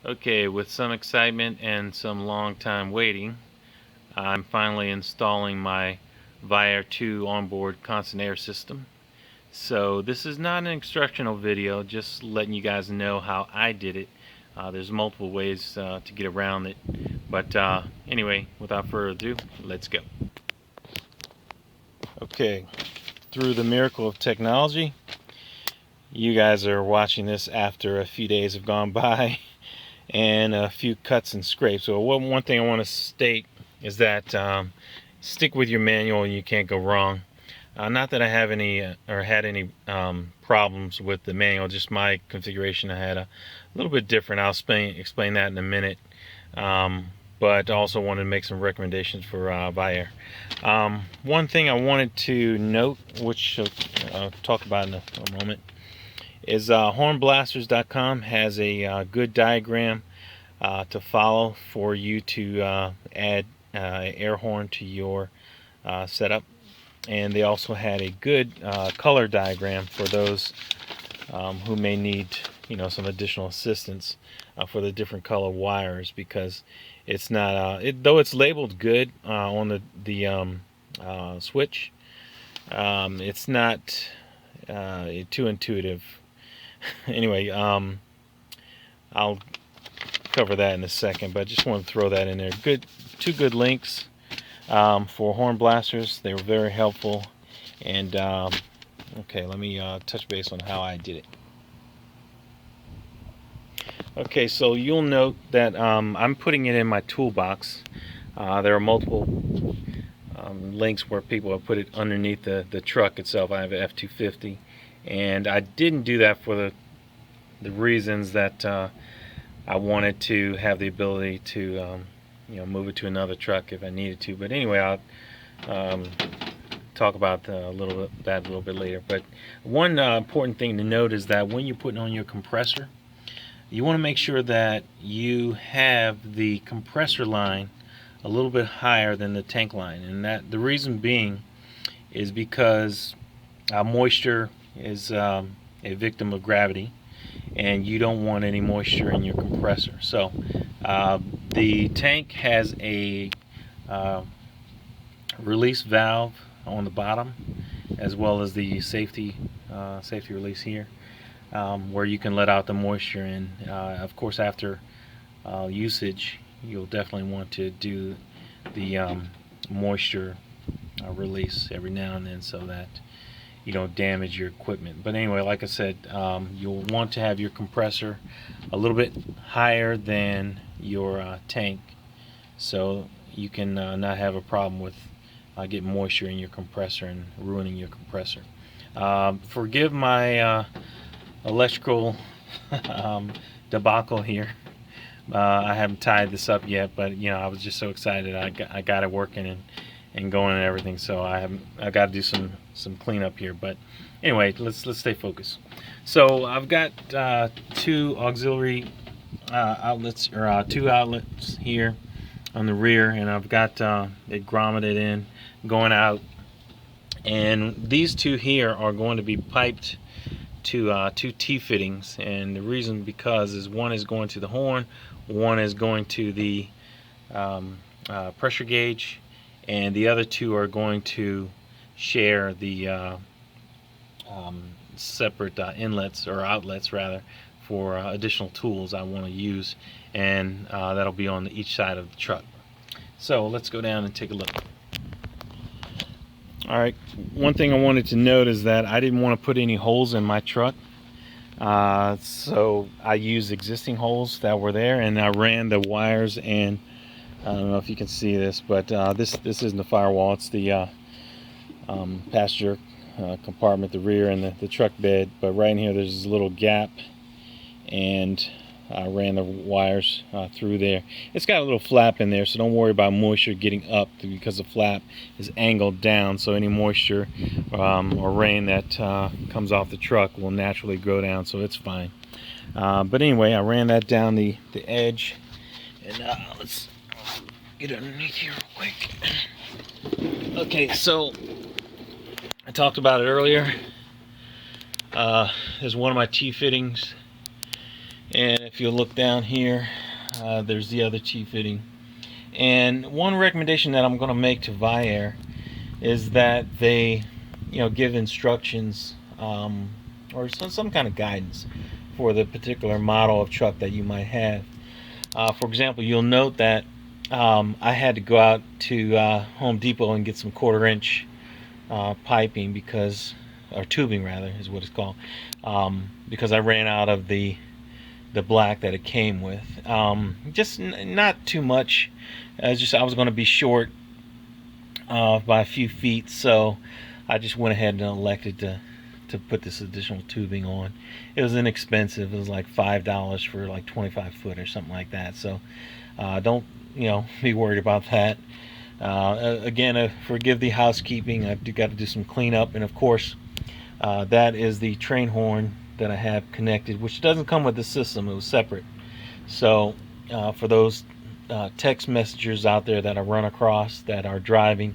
Okay, with some excitement and some long time waiting, I'm finally installing my ViAir 2 onboard constant air system. So this is not an instructional video, just letting you guys know how I did it. There's multiple ways to get around it. But anyway, without further ado, let's go. Okay, through the miracle of technology, you guys are watching this after a few days have gone by and a few cuts and scrapes. So one thing I want to state is that stick with your manual and you can't go wrong. Not that I have any or had any problems with the manual, just my configuration I had a little bit different. I'll explain that in a minute. But also wanted to make some recommendations for ViAir. One thing I wanted to note, which I'll talk about in a moment, is hornblasters.com has a good diagram to follow for you to add air horn to your setup, and they also had a good color diagram for those who may need some additional assistance for the different color wires, because it's not though it's labeled good on the switch, it's not too intuitive. Anyway, I'll cover that in a second, but I just want to throw that in there. Two good links for Horn Blasters. They were very helpful. And okay, let me touch base on how I did it. Okay, so you'll note that I'm putting it in my toolbox. There are multiple links where people have put it underneath the truck itself. I have an F-250. And I didn't do that for the reasons that I wanted to have the ability to move it to another truck if I needed to. But anyway, I'll talk about that a little bit later. But one important thing to note is that when you're putting on your compressor, you want to make sure that you have the compressor line a little bit higher than the tank line, and that the reason being is because moisture is a victim of gravity, and you don't want any moisture in your compressor. So the tank has a release valve on the bottom, as well as the safety release here, where you can let out the moisture. And of course, after usage, you'll definitely want to do the moisture release every now and then, so that you don't damage your equipment. But anyway, like I said, you'll want to have your compressor a little bit higher than your tank, so you can not have a problem with getting moisture in your compressor and ruining your compressor. Forgive my electrical debacle here. I haven't tied this up yet, but I was just so excited. I got it working and going and everything, so I got to do some cleanup here. But anyway, let's stay focused. So I've got two auxiliary outlets, or two outlets here on the rear, and I've got it grommeted in going out, and these two here are going to be piped to two T-fittings. And the reason because is one is going to the horn, one is going to the pressure gauge, and the other two are going to share the separate inlets, or outlets rather, for additional tools I want to use, and that'll be on each side of the truck. So let's go down and take a look. Alright, one thing I wanted to note is that I didn't want to put any holes in my truck, so I used existing holes that were there, and I ran the wires. And I don't know if you can see this, but this isn't the firewall, it's the passenger compartment, the rear, and the truck bed. But right in here there's this little gap, and I ran the wires through there. It's got a little flap in there, so don't worry about moisture getting up, because the flap is angled down, so any moisture or rain that comes off the truck will naturally go down, so it's fine. But anyway, I ran that down the edge, and let's get underneath here real quick. Okay, so I talked about it earlier. There's one of my T-fittings And if you look down here, there's the other T-fitting. And one recommendation that I'm going to make to ViAir is that they, give instructions or some kind of guidance for the particular model of truck that you might have. For example, you'll note that I had to go out to Home Depot and get some 1/4-inch piping or tubing rather, is what it's called, because I ran out of the black that it came with. Just not too much. I was going to be short by a few feet, so I just went ahead and elected to put this additional tubing on. It was inexpensive. It was like $5 for like 25 foot or something like that. So don't be worried about that. Again, forgive the housekeeping. I've got to do some cleanup, and of course that is the train horn that I have connected, which doesn't come with the system. It was separate. So for those text messengers out there that I run across that are driving,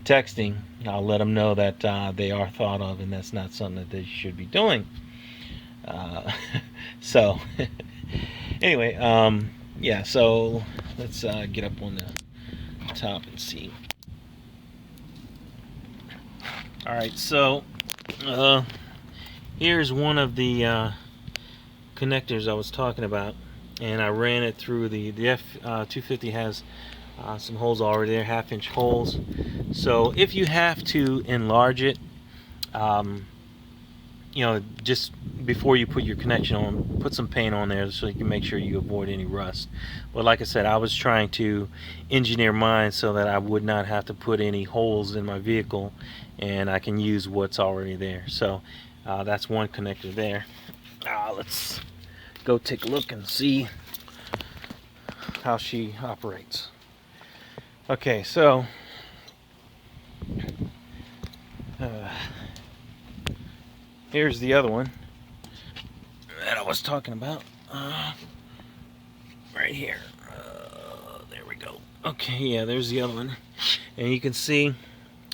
texting, I'll let them know that they are thought of, and that's not something that they should be doing. So anyway, yeah, so let's get up on the top and see. Alright, so here's one of the connectors I was talking about, and I ran it through the F250 has some holes already there, 1/2-inch holes. So if you have to enlarge it, just before you put your connection on, put some paint on there so you can make sure you avoid any rust. But like I said, I was trying to engineer mine so that I would not have to put any holes in my vehicle, and I can use what's already there. So that's one connector there. Let's go take a look and see how she operates. Okay, so here's the other one that I was talking about, right here. There we go. Okay, yeah, there's the other one, and you can see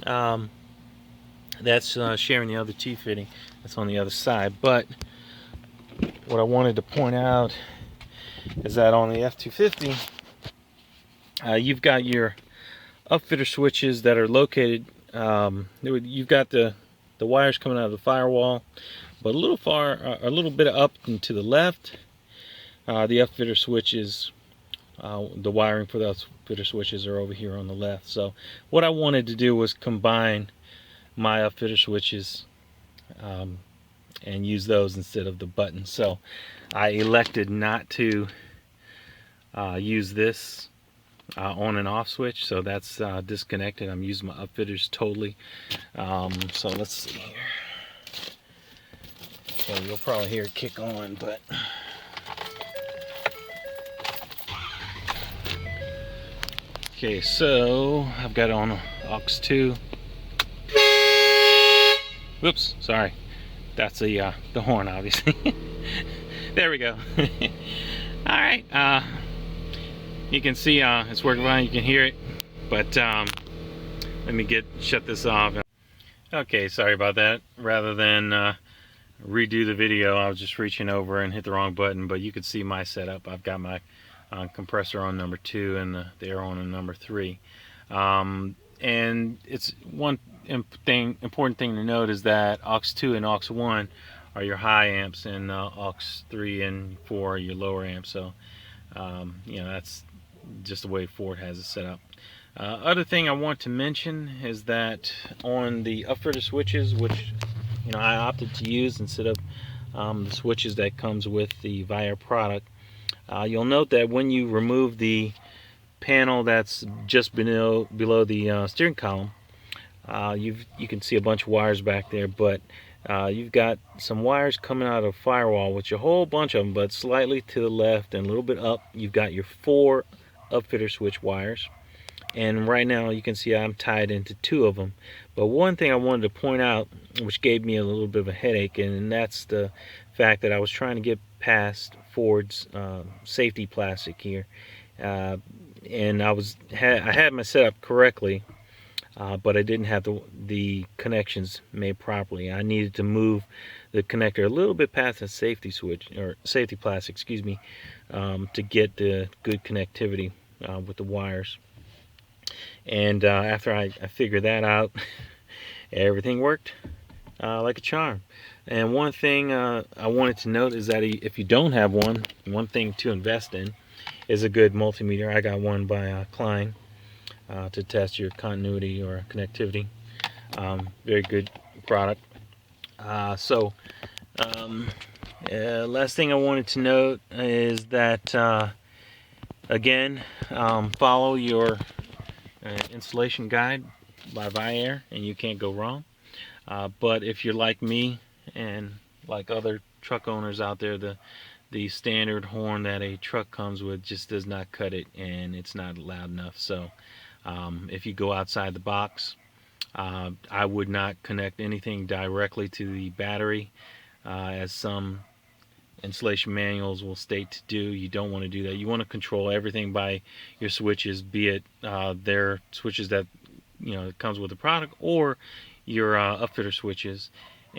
that's sharing the other T-fitting. That's on the other side. But what I wanted to point out is that on the F250, you've got your upfitter switches that are located. You've got the wires coming out of the firewall, but a little bit up and to the left. The upfitter switches, the wiring for those upfitter switches are over here on the left. So what I wanted to do was combine my upfitter switches and use those instead of the buttons. So I elected not to use this on and off switch, so that's disconnected. I'm using my upfitters totally. So let's see here. So you'll probably hear it kick on, but okay, so I've got it on aux 2. Whoops, sorry. That's the horn, obviously. There we go. All right. You can see it's working fine. You can hear it, but let me shut this off. Okay, sorry about that. Rather than redo the video, I was just reaching over and hit the wrong button. But you can see my setup. I've got my compressor on number 2 and the air on number 3. And it's one important thing to note is that aux 2 and aux 1 are your high amps, and aux 3 and 4 are your lower amps. So that's just the way Ford has it set up. Other thing I want to mention is that on the upfitter switches, which I opted to use instead of the switches that comes with the ViAir product, you'll note that when you remove the panel that's just below the steering column, you can see a bunch of wires back there, but you've got some wires coming out of firewall, which a whole bunch of them, but slightly to the left and a little bit up, you've got your 4 upfitter switch wires. And right now you can see I'm tied into 2 of them. But one thing I wanted to point out, which gave me a little bit of a headache, and that's the fact that I was trying to get past Ford's safety plastic here, and I had my setup correctly. but I didn't have the connections made properly. I needed to move the connector a little bit past the safety switch, or safety plastic, excuse me, to get the good connectivity with the wires. And after I figured that out, everything worked like a charm. And one thing I wanted to note is that if you don't have one thing to invest in is a good multimeter. I got one by Klein to test your continuity or connectivity. Very good product. Last thing I wanted to note is that again, follow your installation guide by ViAir, and you can't go wrong. But if you're like me and like other truck owners out there, the standard horn that a truck comes with just does not cut it, and it's not loud enough. So if you go outside the box, I would not connect anything directly to the battery, as some installation manuals will state to do. You don't want to do that. You want to control everything by your switches, be it their switches that it comes with the product, or your upfitter switches.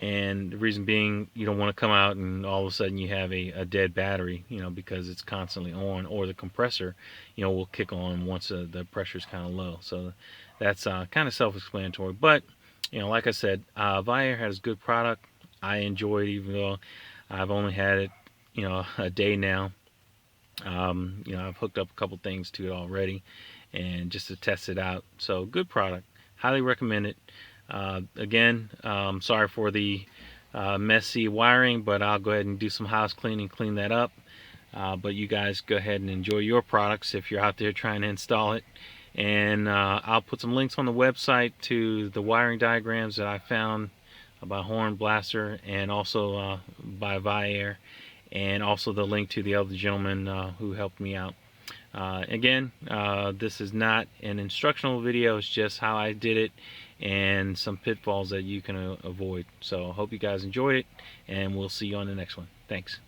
And the reason being, you don't want to come out and all of a sudden you have a dead battery, because it's constantly on, or the compressor, will kick on once the pressure is kind of low. So that's kind of self-explanatory. But like I said, ViAir has good product. I enjoy it, even though I've only had it, a day now. I've hooked up a couple things to it already, and just to test it out. So good product. Highly recommend it. Again, sorry for the messy wiring, but I'll go ahead and do some house cleaning, clean that up. But you guys go ahead and enjoy your products if you're out there trying to install it. And I'll put some links on the website to the wiring diagrams that I found by Horn Blaster, and also by ViAir, and also the link to the other gentleman who helped me out. Again, this is not an instructional video, it's just how I did it and some pitfalls that you can avoid. So I hope you guys enjoyed it, and we'll see you on the next one. Thanks.